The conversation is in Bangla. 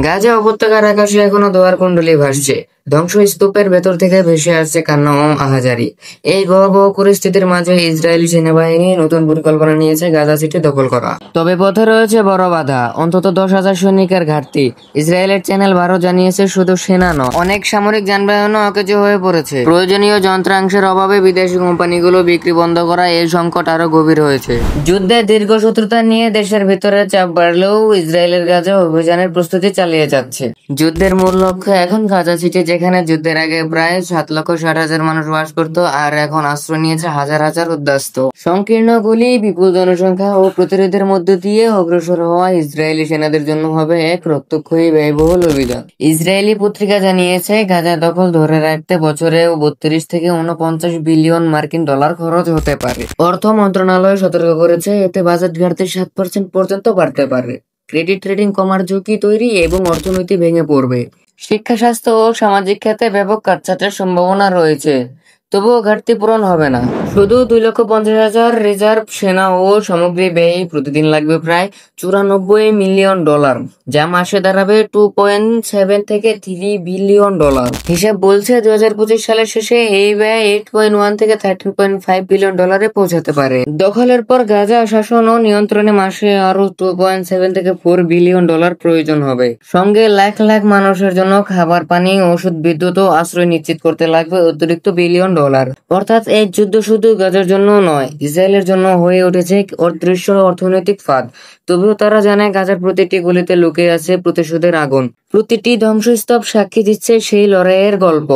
গাজা উপত্যকার আকাশে এখনো দোয়ার কুণ্ডলী ভাসছে। ধ্বংসস্তূপের ভেতর থেকে ভেসে আসছে কান্না ও আহাজারি। এই ভয়াবহ পরিস্থিতির মাঝে ইসরায়েলি সেনাবাহিনী নতুন পরিকল্পনা নিয়েছে গাজা সিটি দখল করা। তবে পথে রয়েছে বড় বাধা, অন্তত 10,000 সৈনিকের ঘাটতি। ইসরায়েলের চ্যানেল 12 জানিয়েছে শুধু সেনা নয়, অনেক সামরিক যানবাহনও অকেজো হয়ে পড়েছে। প্রয়োজনীয় যন্ত্রাংশের অভাবে বিদেশি কোম্পানিগুলো বিক্রি বন্ধ করায় এই সংকট আরো গভীর হয়েছে। যুদ্ধের দীর্ঘ শত্রুতা নিয়ে দেশের ভিতরে চাপ বাড়লেও ইসরায়েলের গাজা অভিযানের প্রস্তুতি চালিয়ে যাচ্ছে। যুদ্ধের মূল লক্ষ্য এখন গাজা সিটি, যেখানে যুদ্ধের আগে প্রায় 7,60,000 মানুষ বাস করত, আর এখন আশ্রয় নিয়েছে হাজার হাজার উদ্বাস্ত। সংকীর্ণ গলি, বিপুল জনসংখ্যা ও প্রতিরোধের মধ্য দিয়ে অগ্রসর হওয়া ইসরায়েলি সেনাদের জন্য হবে এক রক্তক্ষয়ী ব্যয়বহুল অভিযান। ইসরায়েলি পত্রিকা জানিয়েছে, গাজা দখল ধরে রাখতে বছরে 32 থেকে 49 বিলিয়ন মার্কিন ডলার খরচ হতে পারে। অর্থ মন্ত্রণালয় সতর্ক করেছে, এতে বাজেট ঘাটতি 7% পর্যন্ত বাড়তে পারে। ক্রেডিট রেটিং কমার ঝুঁকি তৈরি এবং অর্থনীতি ভেঙে পড়বে। শিক্ষা, স্বাস্থ্য ও সামাজিক খাতে ব্যাপক কাটছাঁটের সম্ভাবনা রয়েছে। তবুও ঘাটতি পূরণ হবে না। শুধু 2,50,000 রিজার্ভ সেনা ও সামগ্রী ব্যয়ে প্রতিদিন লাগবে প্রায় 94 মিলিয়ন ডলার, যা মাসে দাঁড়াবে 2.7 থেকে 3 বিলিয়ন ডলার। হিসাব বলছে 2025 সালের শেষে এই ব্যয় 8.1 থেকে 13.5 বিলিয়ন ডলারে পৌঁছাতে পারে। দখলের পর গাজা শাসন ও নিয়ন্ত্রণে মাসে আরো 2.7 থেকে 4 বিলিয়ন ডলার প্রয়োজন হবে। সঙ্গে লাখ লাখ মানুষের জন্য খাবার, পানি, ওষুধ, বিদ্যুৎ ও আশ্রয় নিশ্চিত করতে লাগবে অতিরিক্ত বিলিয়ন ডলার। অর্থাৎ এই যুদ্ধ শুধু গাজার জন্য নয়, ইসরায়েলের জন্য হয়ে উঠেছে অদৃশ্য অর্থনৈতিক ফাঁদ। তবুও তারা জানে, গাজার প্রতিটি গলিতে লুকিয়ে আছে প্রতিশোধের আগুন। প্রতিটি ধ্বংসস্তূপ সাক্ষী দিচ্ছে সেই লড়াইয়ের গল্প।